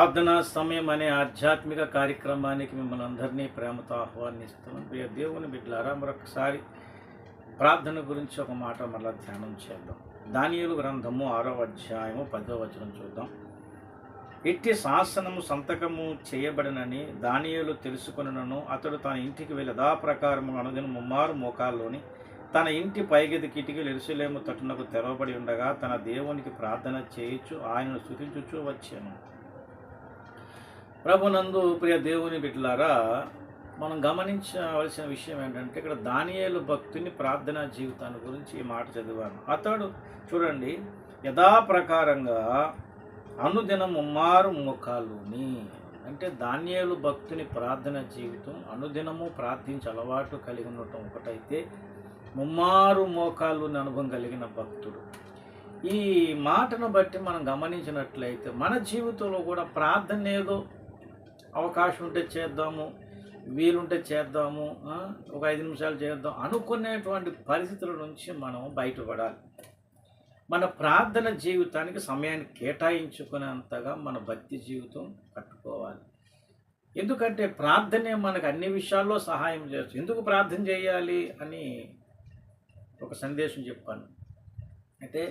ప్రార్థనా సమయం అనే ఆధ్యాత్మిక కార్యక్రమానికి మిమ్మల్ని అందరినీ ప్రేమతో ఆహ్వానిస్తున్నాం. ప్రియ దేవుని బిడ్డలారా, మరొకసారి ప్రార్థన గురించి ఒక మాట మళ్ళా ధ్యానం చేద్దాం. దానియేలు గ్రంథము 6వ అధ్యాయము 10వ వచనం చూద్దాం. ఇట్టి శాసనము సంతకము చేయబడినని దానియేలు తెలుసుకొనును. అతడు తన ఇంటికి వెళ్ళి యథాప్రకారము అనుదిన ముమ్మారు మోకాల్లోని తన ఇంటి పైగది కిటికీలు యెరూషలేము తట్టునకు తెరవబడి ఉండగా తన దేవునికి ప్రార్థన చేయుచు ఆయనను స్తుతించుచూ వచ్చాను. ప్రభునందు ప్రియ దేవుని బిడ్డలారా, మనం గమనించవలసిన విషయం ఏంటంటే, ఇక్కడ దానియేలు భక్తుని ప్రార్థనా జీవితాన్ని గురించి ఈ మాట చదివాను. అతడు చూడండి, యథాప్రకారంగా అనుదినం ముమ్మారు మోకాలుని, అంటే దానియేలు భక్తుని ప్రార్థన జీవితం అనుదినము ప్రార్థించే అలవాటు కలిగి ఉండటం ఒకటైతే, ముమ్మారు మోకాలుని అనుభవం కలిగిన భక్తుడు. ఈ మాటను బట్టి మనం గమనించినట్లయితే మన జీవితంలో కూడా ప్రార్థన ఏదో అవకాశం ఉంటే చేద్దాము, వీలుంటే చేద్దాము, ఒక 5 నిమిషాలు చేద్దాం అనుకునేటువంటి పరిస్థితుల నుంచి మనం బయటపడాలి. మన ప్రార్థన జీవితానికి సమయాన్ని కేటాయించుకునేంతగా మన భక్తి జీవితం కట్టుకోవాలి. ఎందుకంటే ప్రార్థనే మనకు అన్ని విషయాల్లో సహాయం చేస్తుంది. ఎందుకు ప్రార్థన చేయాలి అని ఒక సందేశం చెప్పాను. అయితే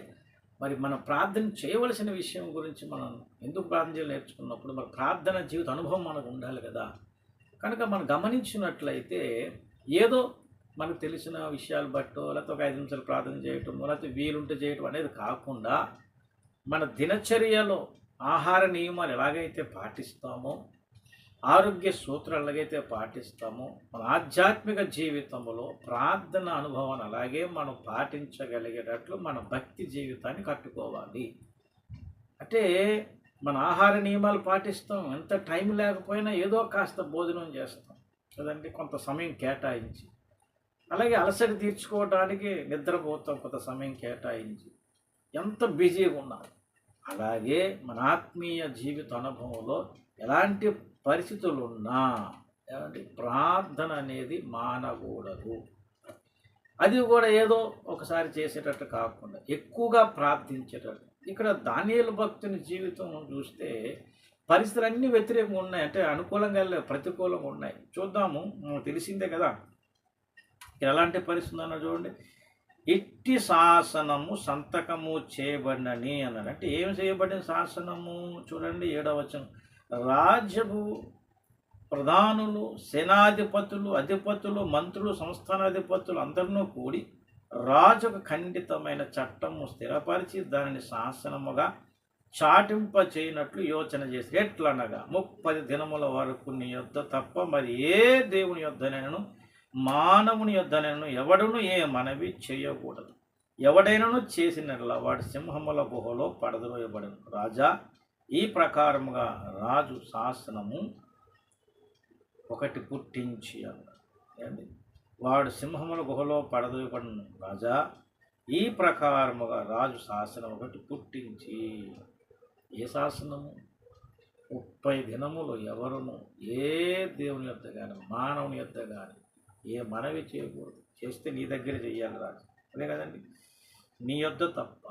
మరి మనం ప్రార్థన చేయవలసిన విషయం గురించి మనం ఎందుకు ప్రార్థన చేయాలి నేర్చుకున్నప్పుడు మన ప్రార్థన జీవిత అనుభవం మనకు ఉండాలి కదా. కనుక మనం గమనించినట్లయితే ఏదో మనకు తెలిసిన విషయాలు బట్టో, లేకపోతే ఒక 5 నిమిషాలు ప్రార్థన చేయటం, లేకపోతే వీలుంటే చేయటం అనేది కాకుండా మన దినచర్యలో ఆహార నియమాలు ఎలాగైతే పాటిస్తామో, ఆరోగ్య సూత్రాలు ఎలాగైతే పాటిస్తామో, మన ఆధ్యాత్మిక జీవితంలో ప్రార్థన అనుభవాన్ని అలాగే మనం పాటించగలిగేటట్లు మన భక్తి జీవితాన్ని కట్టుకోవాలి. అంటే మన ఆహార నియమాలు పాటిస్తాం, ఎంత టైం లేకపోయినా ఏదో కాస్త భోజనం చేస్తాం కదండి, కొంత సమయం కేటాయించి. అలాగే అలసట తీర్చుకోవడానికి నిద్రపోతాం కొంత సమయం కేటాయించి. ఎంత బిజీగా ఉన్నాం. అలాగే మన ఆత్మీయ జీవిత అనుభవంలో ఎలాంటి పరిస్థితులు ఉన్నా ప్రార్థన అనేది మానకూడదు. అది కూడా ఏదో ఒకసారి చేసేటట్టు కాకుండా ఎక్కువగా ప్రార్థించేటట్టు. ఇక్కడ దానియేలు భక్తుని జీవితం చూస్తే పరిస్థితులు అన్నీ వ్యతిరేకంగా ఉన్నాయి, అంటే అనుకూలంగా లేవు, ప్రతికూలంగా ఉన్నాయి. చూద్దాము, తెలిసిందే కదా ఎలాంటి పరిస్థితి అన్న చూడండి. ఇట్టి శాసనము సంతకము చేయబడినని అన్నాడు. అంటే ఏం చేయబడిన శాసనము చూడండి, 7వ వచనం. రాజ్యపు ప్రధానులు, సేనాధిపతులు, అధిపతులు, మంత్రులు, సంస్థానాధిపతులు అందరినూ కూడి రాజుకు ఖండితమైన చట్టము స్థిరపరిచి దానిని శాసనముగా చాటింప చేయనట్లు యోచన చేసి, ఎట్లనగా 30 దినముల వరకు నీ యొద్ద తప్ప మరి ఏ దేవుని యొద్దనైనను మానవుని యొద్దనైనను ఎవడును ఏ మనవి చేయకూడదు. ఎవడైనను చేసినట్లా వాడి సింహముల గుహలో పడద్రోయబడను. రాజా, ఈ ప్రకారముగా రాజు శాసనము ఒకటి పుట్టించి అన్నాడు. వాడు సింహముల గుహలో పడద్రోయబడను. రాజా, ఈ ప్రకారముగా రాజు శాసనం ఒకటి పుట్టించి. ఏ శాసనము? 30 దినములు ఎవరును ఏ దేవుని యొద్ద కానీ మానవుని యొద్ద కానీ ఏ మనవి చేయకూడదు. చేస్తే నీ దగ్గర చెయ్యాలి రాజు, అదే కదండి, నీ యొద్ద తప్ప.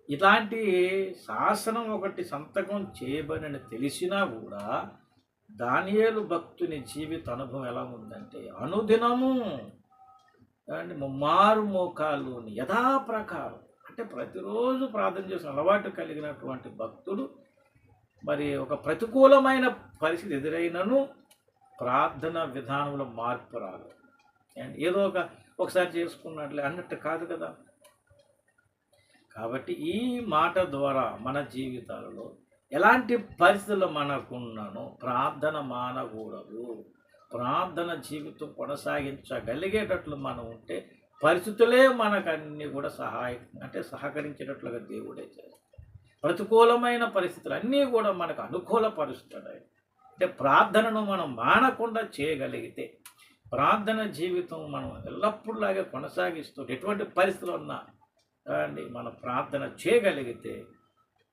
ఇలాంటి శాసనం ఒకటి సంతకం చేయబడినని తెలిసినా కూడా దానియేలు భక్తుని జీవిత అనుభవం ఎలా ఉందంటే, అనుదినము అండి ముమ్మారు మోకాలుని యథాప్రకారం, అంటే ప్రతిరోజు ప్రార్థన చేసిన అలవాటు కలిగినటువంటి భక్తుడు మరి ఒక ప్రతికూలమైన పరిస్థితి ఎదురైనను ప్రార్థన విధానంలో మార్పు రాదు. అండ్ ఏదో ఒకసారి చేసుకున్నట్లే అన్నట్టు కాదు కదా. కాబట్టి ఈ మాట ద్వారా మన జీవితాలలో ఎలాంటి పరిస్థితులు మనకున్నానో ప్రార్థన మానకూడదు. ప్రార్థన జీవితం కొనసాగించగలిగేటట్లు మనం ఉంటే పరిస్థితులే మనకన్నీ కూడా సహకరించేటట్లుగా దేవుడే చేస్తాడు. ప్రతికూలమైన పరిస్థితులు అన్నీ కూడా మనకు అనుకూలపరుస్తాడు. అంటే ప్రార్థనను మనం మానకుండా చేయగలిగితే, ప్రార్థన జీవితం మనం ఎల్లప్పుడులాగే కొనసాగిస్తూ ఎటువంటి పరిస్థితులు ఉన్నా అండి మన ప్రార్థన చేయగలిగితే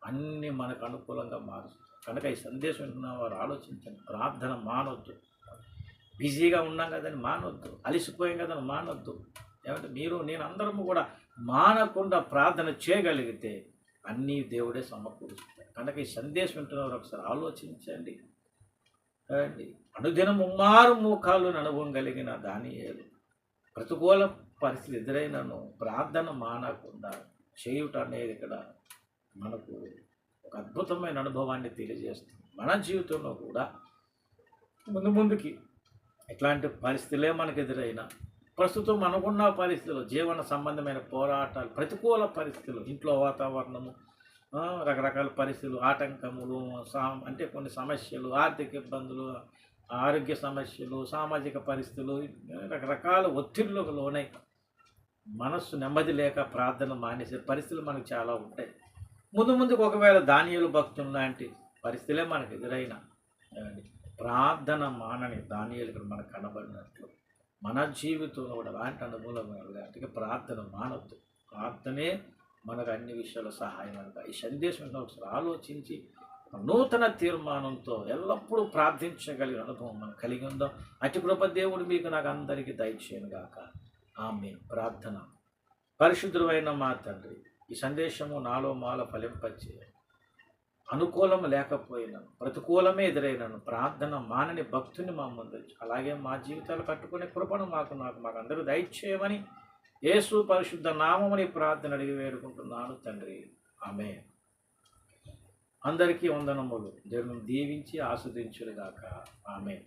అన్నీ మనకు అనుకూలంగా మారుస్తుంది. కనుక ఈ సందేశం వింటున్న వారు ఆలోచించండి, ప్రార్థన మానొద్దు. బిజీగా ఉన్నాం కదని మానొద్దు, అలసిపోయాం కదని మానొద్దు. ఏమంటే నేను అందరము కూడా మానకుండా ప్రార్థన చేయగలిగితే అన్నీ దేవుడే సమకూరుస్తాడు. కనుక ఈ సందేశం వింటున్నవారు ఒకసారి ఆలోచించండి. కదండి. అనుదినం ముమ్మారు మోకాళ్ళను అనుభవం కలిగిన దానియేలు ప్రతికూల పరిస్థితి ఎదురైనను ప్రార్థన మానకుండా చేయుట అనేది ఇక్కడ మనకు ఒక అద్భుతమైన అనుభవాన్ని తెలియజేస్తుంది. మన జీవితంలో కూడా ముందుకి ఎట్లాంటి పరిస్థితులే మనకు ఎదురైనా, ప్రస్తుతం మనకున్న పరిస్థితులు, జీవన సంబంధమైన పోరాటాలు, ప్రతికూల పరిస్థితులు, ఇంట్లో వాతావరణము, రకరకాల పరిస్థితులు, ఆటంకములు, అంటే కొన్ని సమస్యలు, ఆర్థిక ఇబ్బందులు, ఆరోగ్య సమస్యలు, సామాజిక పరిస్థితులు, రకరకాల ఒత్తిళ్లకు లోనై మనస్సు నెమ్మది లేక ప్రార్థన మానేసే పరిస్థితులు మనకు చాలా ఉంటాయి. ముందుకు ఒకవేళ దానియేలు భక్తులు లాంటి పరిస్థితులే మనకు ఎదురైనా ప్రార్థన మానని దానియేలు ఇక్కడ మనకు కనబడినట్లు మన జీవితంలో కూడా అలాంటి అనుభవం అంటే ప్రార్థన మానవద్దు. ప్రార్థనే మనకు అన్ని విషయాలు సహాయం అంట. ఈ సందేశం ఒకసారి ఆలోచించి నూతన తీర్మానంతో ఎల్లప్పుడూ ప్రార్థించగలిగిన అనుభవం మనం కలిగి ఉందాం. అతి కృప దేవుడు మీకు నాకు అందరికీ దయచేయను గాక. ఆమేన్. ప్రార్థన. పరిశుద్ధుడైన మా తండ్రి, ఈ సందేశము నాలో మాలో ఫలింపచ్చే, అనుకూలం లేకపోయినా ప్రతికూలమే ఎదురైనను ప్రార్థన మానని భక్తుని మా ముందు అలాగే మా జీవితాలు కట్టుకునే కృపను మాకు అందరూ దయచేయమని యేసు పరిశుద్ధ నామముని ప్రార్థన అడిగి వేడుకుంటున్నాను తండ్రి. ఆమేన్. అందరికీ వందనములు. దేవుని దీవించి ఆస్వాదించుగాక. ఆమేన్.